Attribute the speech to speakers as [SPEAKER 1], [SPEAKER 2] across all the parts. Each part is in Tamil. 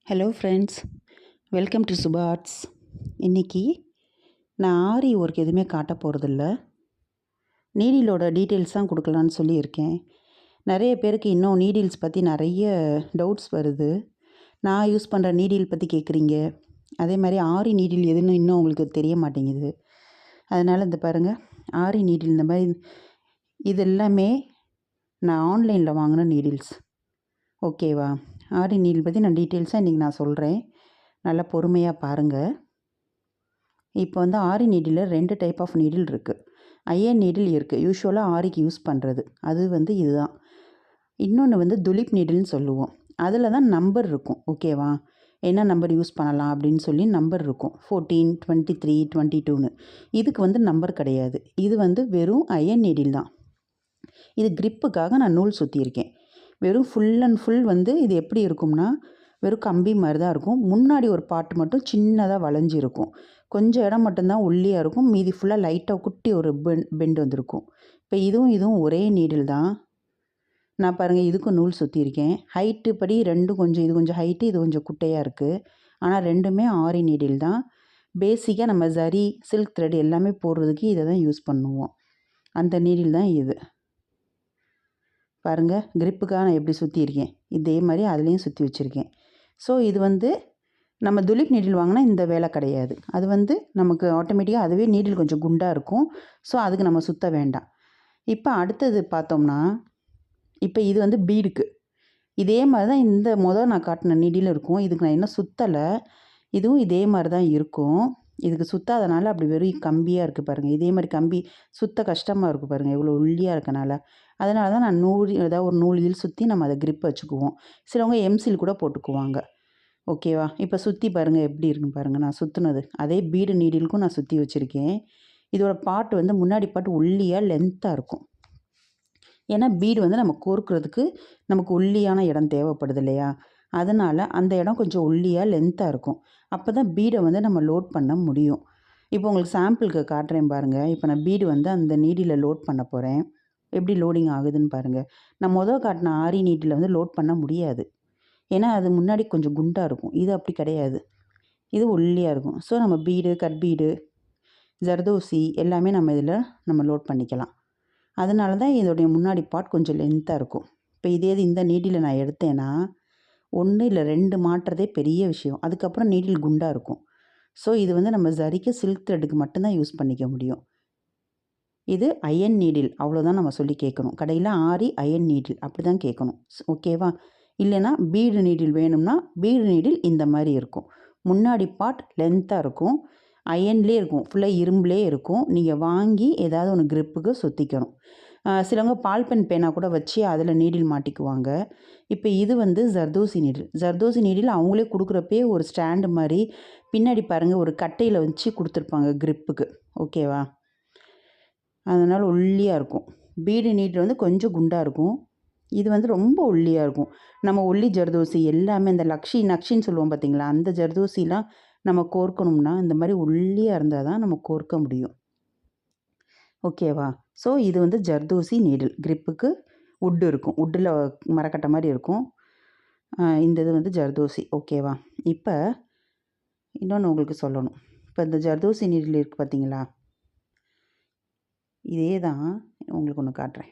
[SPEAKER 1] Hello friends, welcome to Subha arts. இன்றைக்கி நான் ஆரி ஒர்க் எதுவுமே காட்ட போகிறதில்ல. நீடிலோட டீட்டெயில்ஸ் தான் கொடுக்கலான்னு சொல்லியிருக்கேன். நிறைய பேருக்கு இன்னும் நீடில்ஸ் பற்றி நிறைய டவுட்ஸ் வருது. நான் யூஸ் பண்ணுற நீடில் பற்றி கேட்குறீங்க. அதே மாதிரி ஆரி நீடில் எதுன்னு இன்னும் உங்களுக்கு தெரிய மாட்டேங்குது. அதனால் இந்த பாருங்கள், ஆரி நீடில் இந்த மாதிரி இது எல்லாமே நான் ஆன்லைனில் வாங்கின நீடில்ஸ். ஓகேவா? ஆரி நீடில் பற்றி நான் டீட்டெயில்ஸாக இன்றைக்கி நான் சொல்கிறேன். நல்லா பொறுமையாக பாருங்கள். இப்போ வந்து ஆரி நீடில் 2 டைப் ஆஃப் நீடில் இருக்குது. அயன் நீடில் இருக்குது, யூஸ்வலாக ஆரிக்கு யூஸ் பண்ணுறது. அது வந்து இதுதான். இன்னொன்று வந்து துலிப் நீடில்னு சொல்லுவோம். அதில் தான் நம்பர் இருக்கும். ஓகேவா? என்ன நம்பர் யூஸ் பண்ணலாம் அப்படின்னு சொல்லி நம்பர் இருக்கும். 14, 23, 22ன்னு. இதுக்கு வந்து நம்பர் கிடையாது. இது வந்து வெறும் அயன் நீடில் தான். இது கிரிப்புக்காக நான் நூல் சுற்றியிருக்கேன். வெறும் ஃபுல் அண்ட் ஃபுல் வந்து இது எப்படி இருக்கும்னா, வெறும் கம்பி மாதிரி தான் இருக்கும். முன்னாடி ஒரு பார்ட் மட்டும் சின்னதாக வளைஞ்சி இருக்கும். கொஞ்சம் இடம் மட்டும்தான் ஒல்லியாக இருக்கும். மீதி ஃபுல்லாக லைட்டாக குட்டி ஒரு பெண்ட் வந்திருக்கும். இப்போ இதுவும் ஒரே நீடில் தான். நான் பாருங்கள், இதுக்கும் நூல் சுற்றியிருக்கேன். ஹைட்டு படி ரெண்டும் கொஞ்சம், இது கொஞ்சம் ஹைட்டு, இது கொஞ்சம் குட்டையாக இருக்குது. ஆனால் ரெண்டுமே ஆரி நீடில் தான். பேசிக்காக நம்ம ஜரி, சில்க் த்ரெட் எல்லாமே போடுறதுக்கு இதை தான் யூஸ் பண்ணுவோம். அந்த நீடில் தான் இது. பாருங்கள், கிரிப்புக்காக நான் எப்படி சுற்றியிருக்கேன், இதே மாதிரி அதுலேயும் சுற்றி வச்சுருக்கேன். ஸோ இது வந்து நம்ம துலிப் நீடில் வாங்கினா இந்த வேலை கிடையாது. அது வந்து நமக்கு ஆட்டோமேட்டிக்காக அதுவே நீடில் கொஞ்சம் குண்டாக இருக்கும். ஸோ அதுக்கு நம்ம சுற்ற வேண்டாம். இப்போ அடுத்தது பார்த்தோம்னா, இப்போ இது வந்து பீடுக்கு இதே மாதிரி தான் இந்த நான் காட்டின நீடில் இருக்கும். இதுக்கு நான் இன்னும் சுற்றலை. இதுவும் இதே மாதிரி தான் இருக்கும். இதுக்கு சுற்றாதனால அப்படி வெறும் கம்பியாக இருக்குது பாருங்கள். இதே மாதிரி கம்பி சுற்ற கஷ்டமாக இருக்குது பாருங்கள், இவ்வளோ ஒல்லியாக இருக்கனால. அதனால தான் நான் ஏதாவது ஒரு நூலில் சுற்றி நம்ம அதை கிரிப் வச்சுக்குவோம். சிலவங்க எம்சில் கூட போட்டுக்குவாங்க. ஓகேவா? இப்போ சுற்றி பாருங்கள் எப்படி இருக்குன்னு பாருங்கள். நான் சுற்றுனது அதே பீடு நீடிலுக்கும் நான் சுற்றி வச்சுருக்கேன். இதோட பார்ட் வந்து முன்னாடி பார்ட் ஒல்லியாக லென்த்தாக இருக்கும். ஏன்னா பீடு வந்து நம்ம கோர்க்கிறதுக்கு நமக்கு ஒல்லியான இடம் தேவைப்படுது இல்லையா? அதனால் அந்த இடம் கொஞ்சம் ஒல்லியாக லென்த்தாக இருக்கும். அப்போ தான் பீடை வந்து நம்ம லோட் பண்ண முடியும். இப்போ உங்களுக்கு சாம்பிளுக்கு காட்டுறேன் பாருங்கள். இப்போ நான் பீடு வந்து அந்த நீடியில் லோட் பண்ண போகிறேன். எப்படி லோடிங் ஆகுதுன்னு பாருங்கள். நான் காட்டின ஆரி நீடில் வந்து லோட் பண்ண முடியாது. ஏன்னா அது முன்னாடி கொஞ்சம் குண்டாக இருக்கும். இது அப்படி கிடையாது. இது ஒல்லியாக இருக்கும். ஸோ நம்ம பீடு, கட் பீடு, ஜர்தோசி எல்லாமே நம்ம லோட் பண்ணிக்கலாம். அதனால தான் இதோடைய முன்னாடி பார்ட் கொஞ்சம் லென்த்தாக இருக்கும். இப்போ இதே இந்த நீடில் நான் எடுத்தேன்னா 1 இல்லை 2 மாட்டுறதே பெரிய விஷயம். அதுக்கப்புறம் நீடில் குண்டாக இருக்கும். ஸோ இது வந்து நம்ம ஜரிக்கு, சில்க் த்ரெட்டுக்கு மட்டும்தான் யூஸ் பண்ணிக்க முடியும். இது அயன் நீடில், அவ்வளோதான் நம்ம சொல்லி கேட்கணும். கடையில் ஆரி அயன் நீடில் அப்படி தான் கேட்கணும். ஓகேவா? இல்லைனா பீடு நீடில் வேணும்னா பீடு நீடில் இந்த மாதிரி இருக்கும். முன்னாடி பார்ட் லென்த்தாக இருக்கும். அயன்லேயே இருக்கும், ஃபுல்லாக இரும்புலேயே இருக்கும். நீங்கள் வாங்கி ஏதாவது ஒன்று கிரிப்புக்கு சுற்றிக்கணும். சிலவங்க பால் பென் பேனா கூட வச்சு அதில் நீடில் மாட்டிக்குவாங்க. இப்போ இது வந்து ஜர்தோசி நீடில். ஜர்தோசி நீடில் அவங்களே கொடுக்குறப்பே ஒரு ஸ்டாண்டு மாதிரி பின்னாடி பாருங்கள் ஒரு கட்டையில் வச்சு கொடுத்துருப்பாங்க கிரிப்புக்கு. ஓகேவா? அதனால் ஒல்லியாக இருக்கும். பீடு நீடில் வந்து கொஞ்சம் குண்டாக இருக்கும். இது வந்து ரொம்ப ஒல்லியாக இருக்கும். நம்ம ஒல்லி ஜர்தோசி எல்லாமே இந்த நக்ஷின்னு சொல்லுவோம் பார்த்தீங்களா? அந்த ஜர்தோசிலாம் நம்ம கோர்க்கணும்னா இந்த மாதிரி ஒல்லியாக இருந்தால் தான் நம்ம கோர்க்க முடியும். ஓகேவா? ஸோ இது வந்து ஜர்தோசி நீடில். கிரிப்புக்கு வுட்டு இருக்கும். வுட்டில் மரக்கட்டை மாதிரி இருக்கும். இந்த இது வந்து ஜர்தோசி. ஓகேவா? இப்போ இன்னொன்று உங்களுக்கு சொல்லணும். இப்போ இந்த ஜர்தோசி நீடில் இருக்குது பார்த்தீங்களா? இதே தான் உங்களுக்கு ஒன்று காட்டுறேன்.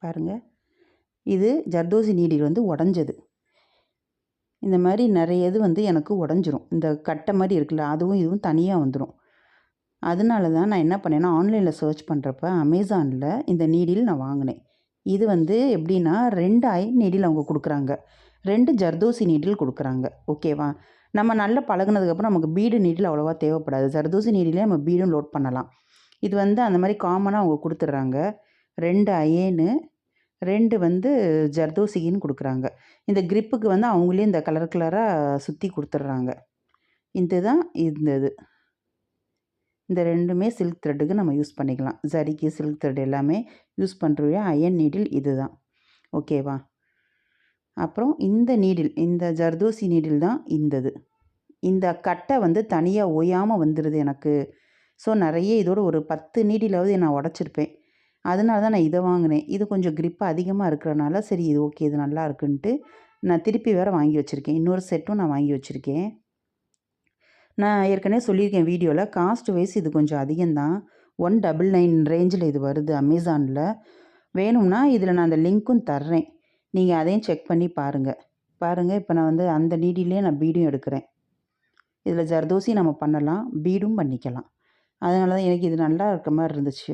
[SPEAKER 1] பாருங்கள், இது ஜர்தோசி நீடில் வந்து உடஞ்சது. இந்த மாதிரி நிறைய இது வந்து எனக்கு உடஞ்சிரும். இந்த கட்டை மாதிரி இருக்குல்ல, அதுவும் இதுவும் தனியாக வந்துடும். அதனால தான் நான் என்ன பண்ணேன்னா, ஆன்லைனில் சர்ச் பண்ணுறப்ப அமேசானில் இந்த நீடில் நான் வாங்கினேன். இது வந்து எப்படின்னா 2 அயன் நீடில் அவங்க கொடுக்குறாங்க, 2 ஜர்தோசி நீடில் கொடுக்குறாங்க. ஓகேவா? நம்ம நல்லா பழகுனதுக்கப்புறம் நமக்கு பீடு நீடில் அவ்வளோவா தேவைப்படாது. ஜர்தோசி நீடிலே நம்ம பீடும் லோட் பண்ணலாம். இது வந்து அந்த மாதிரி காமனாக அவங்க கொடுத்துட்றாங்க. 2 அயனு, 2 வந்து ஜர்தோசின்னு கொடுக்குறாங்க. இந்த கிரிப்புக்கு வந்து அவங்களே இந்த கலர் கலராக சுற்றி கொடுத்துட்றாங்க. இதுதான் இது. இந்த 2மே சில்க் த்ரெட்டுக்கு நம்ம யூஸ் பண்ணிக்கலாம். ஜரிக்கு, சில்க் த்ரெட் எல்லாமே யூஸ் பண்ணுற அயன் நீடில் இது தான். ஓகேவா? அப்புறம் இந்த நீடில், இந்த ஜர்தோசி நீடில் தான் இந்தது. இந்த கட்டை வந்து தனியாக ஓயாமல் வந்துடுது எனக்கு. ஸோ நிறைய இதோட ஒரு 10 நீடிலாவது நான் உடச்சிருப்பேன். அதனால தான் நான் இதை வாங்கினேன். இது கொஞ்சம் கிரிப் அதிகமாக இருக்கிறனால சரி இது ஓகே இது நல்லா இருக்குன்ட்டு நான் திருப்பி வேறு வாங்கி வச்சுருக்கேன். இன்னொரு செட்டும் நான் வாங்கி வச்சுருக்கேன். நான் ஏற்கனவே சொல்லியிருக்கேன் வீடியோவில், காஸ்ட் வைஸ் இது கொஞ்சம் அதிகம்தான். 199 ரேஞ்சில் இது வருது அமேசானில். வேணும்னா இதில் நான் அந்த லிங்க்கும் தர்றேன். நீங்கள் அதையும் செக் பண்ணி பாருங்கள். இப்போ நான் வந்து அந்த நீடிலே நான் பீடும் எடுக்கிறேன். இதில் ஜர்தோசி நம்ம பண்ணலாம், பீடும் பண்ணிக்கலாம். அதனால தான் எனக்கு இது நல்லா இருக்க மாதிரி இருந்துச்சு.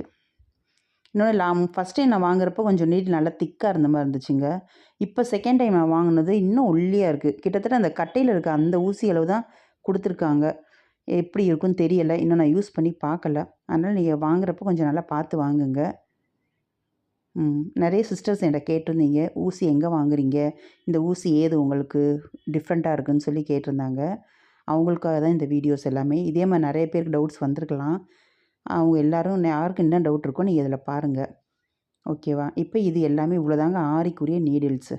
[SPEAKER 1] இன்னொன்று ஃபஸ்ட் டைம் நான் வாங்குறப்போ கொஞ்சம் நீடில் நல்லா திக்காக இருந்த மாதிரி இருந்துச்சுங்க. இப்போ செகண்ட் டைம் நான் வாங்கினது இன்னும் ஒல்லியாக இருக்குது. கிட்டத்தட்ட அந்த கட்டையில் இருக்க அந்த ஊசி அளவு தான் கொடுத்துருக்காங்க. எப்படி இருக்குன்னு தெரியலை. இன்னும் நான் யூஸ் பண்ணி பார்க்கல. அதனால் நீங்கள் வாங்குறப்போ கொஞ்சம் நல்லா பார்த்து வாங்குங்க. நிறைய சிஸ்டர்ஸ் என்கிட்ட கேட்டிருந்தீங்க, ஊசி எங்கே வாங்குறீங்க, இந்த ஊசி ஏது உங்களுக்கு டிஃப்ரெண்ட்டாக இருக்குதுன்னு சொல்லி கேட்டிருந்தாங்க. அவங்களுக்காக தான் இந்த வீடியோஸ் எல்லாமே. இதே மாதிரி நிறைய பேருக்கு டவுட்ஸ் வந்திருக்கலாம். அவங்க எல்லோரும் யாருக்கு என்ன டவுட் இருக்கோ நீங்கள் இதில் பாருங்கள். ஓகேவா? இப்போ இது எல்லாமே இவ்வளோதாங்க ஆரிக்குரிய நீடில்ஸு.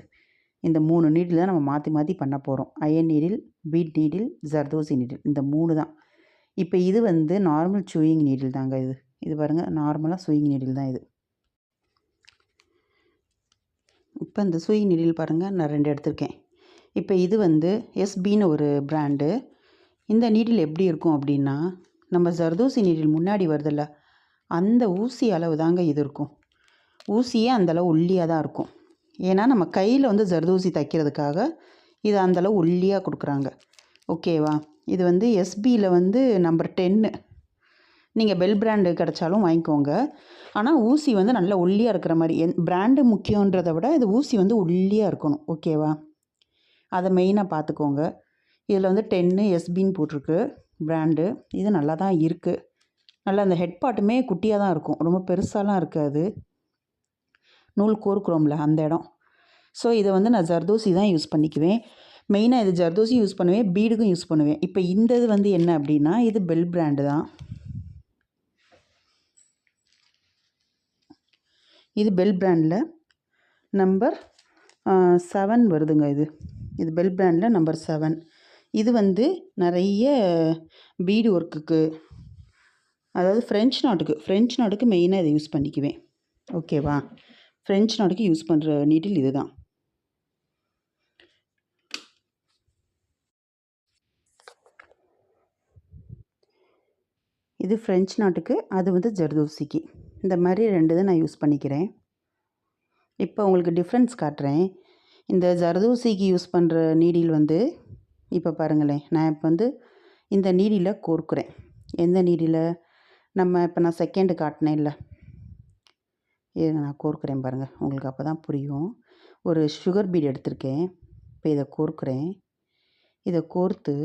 [SPEAKER 1] இந்த 3 நீடில் தான் நம்ம மாற்றி மாற்றி பண்ண போகிறோம். Iron needle, bead needle, zardozi needle, இந்த 3 தான். இப்போ இது வந்து நார்மல் சூயிங் நீடில் தாங்க இது. இது பாருங்கள், நார்மலாக சூயிங் நீடில் தான் இது. இப்போ இந்த சூயிங் நீடில் பாருங்கள், நான் 2 எடுத்திருக்கேன். இப்போ இது வந்து எஸ்பின்னு ஒரு பிராண்டு. இந்த நீடில் எப்படி இருக்கும் அப்படின்னா, நம்ம ஜர்தோசி நீடில் முன்னாடி வருதில்ல, அந்த ஊசி அளவு தாங்க இது இருக்கும். ஊசியே அந்தளவு ஒல்லியாக தான் இருக்கும். ஏன்னா நம்ம கையில் வந்து ஜர்தோசி தைக்கிறதுக்காக இது அந்தளவு ஒல்லியாக கொடுக்குறாங்க. ஓகேவா? இது வந்து எஸ்பியில் வந்து நம்பர் 10. நீங்கள் பெல் பிராண்டு கிடச்சாலும் வாங்கிக்கோங்க. ஆனால் ஊசி வந்து நல்லா ஒல்லியாக இருக்கிற மாதிரி, பிராண்டு முக்கியன்றதை விட இது ஊசி வந்து ஒல்லியாக இருக்கணும். ஓகேவா? அதை மெயினாக பார்த்துக்கோங்க. இதில் வந்து 10 எஸ்பின்னு போட்டிருக்கு பிராண்டு. இது நல்லா தான் இருக்குது. நல்லா அந்த ஹெட் பார்ட்டுமே குட்டியாக தான் இருக்கும், ரொம்ப பெருசாலாம் இருக்காது. நூல் கோர்க்குறோம்ல அந்த இடம். ஸோ இதை வந்து நான் ஜர்தோசி தான் யூஸ் பண்ணிக்குவேன். மெயினாக இது ஜர்தோசி யூஸ் பண்ணுவேன், பீடுக்கும் யூஸ் பண்ணுவேன். இப்போ இந்த இது வந்து என்ன அப்படின்னா, இது பெல் பிராண்டு தான். இது பெல் பிராண்டில் நம்பர் 7 வருதுங்க. இது பெல் பிராண்டில் நம்பர் 7. இது வந்து நிறைய பீடு ஒர்க்குக்கு, அதாவது ஃப்ரெஞ்ச் நாட்டுக்கு மெயினாக இதை யூஸ் பண்ணிக்குவேன். ஓகேவா? ஃப்ரெஞ்ச் நாட்டுக்கு யூஸ் பண்ணுற நீடில் இது தான். இது ஃப்ரெஞ்ச் நாட்டுக்கு, அது வந்து ஜர்தோசிக்கு. இந்த மாதிரி 2 தான் நான் யூஸ் பண்ணிக்கிறேன். இப்போ உங்களுக்கு டிஃப்ரென்ஸ் காட்டுறேன். இந்த ஜர்தோசிக்கு யூஸ் பண்ணுற நீடில் வந்து இப்போ பாருங்களேன், நான் இப்போ வந்து இந்த நீடில் கோர்க்குறேன். எந்த நீடில்? இப்போ நான் செகண்டு காட்டினேன்ல, இதை நான் கோர்க்குறேன் பாருங்கள், உங்களுக்கு அப்போ தான் புரியும். ஒரு சுகர் பீட் எடுத்திருக்கேன். இப்போ இதை கோர்க்குறேன். இதை கோர்த்து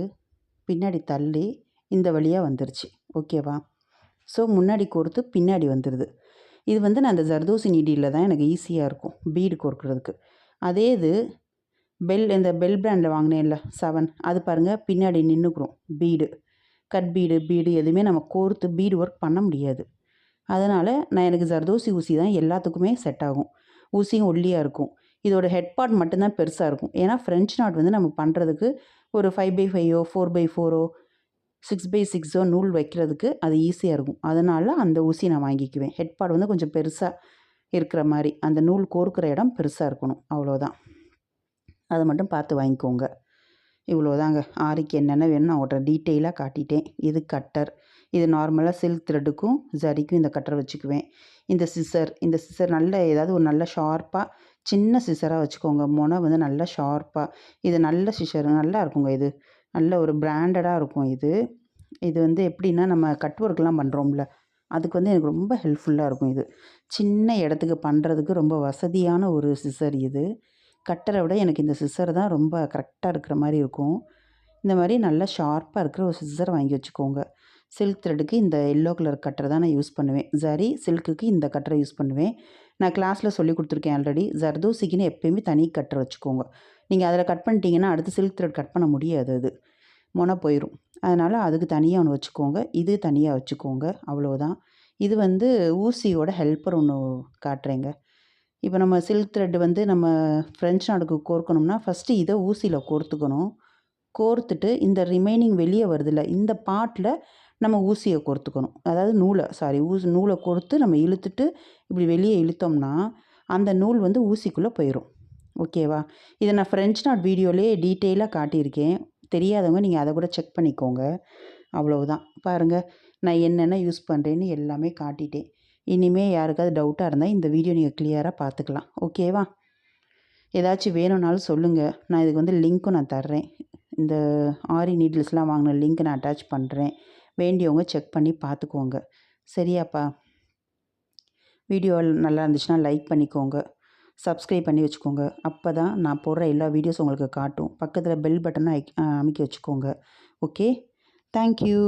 [SPEAKER 1] பின்னாடி தள்ளி இந்த வழியாக வந்துருச்சு. ஓகேவா? ஸோ முன்னாடி கோர்த்து பின்னாடி வந்துடுது. இது வந்து நான் அந்த ஜர்தோசி நீடியில் தான் எனக்கு ஈஸியாக இருக்கும் பீடு கோர்க்குறதுக்கு. அதே இது இந்த பெல் பிராண்டில் வாங்கினேன்ல 7, அது பாருங்கள் பின்னாடி நின்றுக்குறோம். கட் பீடு எதுவுமே நம்ம கோர்த்து பீடு ஒர்க் பண்ண முடியாது. அதனால் எனக்கு ஜர்தோசி ஊசி தான் எல்லாத்துக்குமே செட் ஆகும். ஊசியும் ஒல்லியாக இருக்கும். இதோட ஹெட் பார்ட் மட்டும்தான் பெருசாக இருக்கும். ஏன்னா ஃப்ரெஞ்ச் நாட் வந்து நம்ம பண்ணுறதுக்கு ஒரு 5x5 4x4 6x6 நூல் வைக்கிறதுக்கு அது ஈஸியாக இருக்கும். அதனால் அந்த ஊசி நான் வாங்கிக்குவேன். ஹெட் பார்ட் வந்து கொஞ்சம் பெருசாக இருக்கிற மாதிரி, அந்த நூல் கோர்க்குற இடம் பெருசாக இருக்கணும், அவ்வளோதான். அதை மட்டும் பார்த்து வாங்கிக்கோங்க. இவ்வளோதாங்க. ஆரிக்கு என்னென்ன வேணும் நான் உங்கள்கிட்ட டீட்டெயிலாக காட்டிட்டேன். இது கட்டர். இது நார்மலாக சில்க் த்ரெட்டுக்கும் ஜரிக்கும் இந்த கட்டர் வச்சுக்குவேன். இந்த சிசர் நல்ல ஏதாவது ஒரு நல்ல ஷார்ப்பாக சின்ன சிசராக வச்சுக்கோங்க. முனை வந்து நல்லா ஷார்ப்பாக, இது நல்ல சிசர் நல்லா இருக்குங்க. இது நல்ல ஒரு பிராண்டடாக இருக்கும். இது வந்து எப்படின்னா, நம்ம கட் ஒர்க்லாம் பண்ணுறோம்ல, அதுக்கு வந்து எனக்கு ரொம்ப ஹெல்ப்ஃபுல்லாக இருக்கும். இது சின்ன இடத்துக்கு பண்ணுறதுக்கு ரொம்ப வசதியான ஒரு சிசர். இது கட்டரை விட எனக்கு இந்த சிசர் தான் ரொம்ப கரெக்டாக இருக்கிற மாதிரி இருக்கும். இந்த மாதிரி நல்லா ஷார்ப்பாக இருக்கிற ஒரு சிசர் வாங்கி வச்சுக்கோங்க. சில்க் த்ரெட்டுக்கு இந்த எல்லோ கலர் கட்டரை தான் நான் யூஸ் பண்ணுவேன். சில்க்குக்கு இந்த கட்டரை யூஸ் பண்ணுவேன். நான் கிளாஸில் சொல்லி கொடுத்துருக்கேன் ஆல்ரெடி. ஜர்தோசிக்குன்னு எப்போயுமே தனி கட்டரை வச்சுக்கோங்க. நீங்கள் அதில் கட் பண்ணிட்டீங்கன்னா அடுத்து சில்க் த்ரெட் கட் பண்ண முடியாது, அது முனை போயிடும். அதனால் அதுக்கு தனியாக ஒன்று வச்சுக்கோங்க, இது தனியாக வச்சுக்கோங்க, அவ்வளோதான். இது வந்து ஊசியோட ஹெல்ப்பர் ஒன்று காட்டுறேங்க. இப்போ நம்ம சில்க் த்ரெட் வந்து நம்ம ஃப்ரெஞ்ச் நாடுக்கு கோர்க்கணும்னா ஃபஸ்ட்டு இதை ஊசியில் கோர்த்துக்கணும். கோர்த்துட்டு இந்த ரிமைனிங் வெளியே வருதுல்ல இந்த பார்ட்டில் நம்ம ஊசியை கோர்த்துக்கணும். அதாவது நூலை கோர்த்து நம்ம இழுத்துட்டு இப்படி வெளியே இழுத்தோம்னா அந்த நூல் வந்து ஊசிக்குள்ளே போயிடும். ஓகேவா? இதை நான் ஃப்ரெஞ்ச் நாட் வீடியோலேயே டீட்டெயிலாக காட்டியிருக்கேன். தெரியாதவங்க நீங்கள் அதை கூட செக் பண்ணிக்கோங்க. அவ்வளவுதான். பாருங்கள், நான் என்னென்ன யூஸ் பண்ணுறேன்னு எல்லாமே காட்டிட்டேன். இனிமேல் யாருக்காவது டவுட்டாக இருந்தால் இந்த வீடியோ நீங்கள் கிளியராக பார்த்துக்கலாம். ஓகேவா? ஏதாச்சும் வேணும்னாலும் சொல்லுங்கள். நான் இதுக்கு வந்து லிங்க்கும் நான் தர்றேன். இந்த ஆரி நீடில்ஸ்லாம் வாங்கின லிங்க் நான் அட்டாச் பண்ணுறேன். வேண்டியவங்க செக் பண்ணி பார்த்துக்கோங்க. சரியாப்பா? வீடியோ நல்லா இருந்துச்சுன்னா லைக் பண்ணிக்கோங்க. சப்ஸ்கிரைப் பண்ணி வச்சுக்கோங்க. அப்போ தான் நான் போடுற எல்லா வீடியோஸ் உங்களுக்கு காட்டும். பக்கத்தில் பெல் பட்டனை அமைக்கி வச்சுக்கோங்க. Okay, thank you.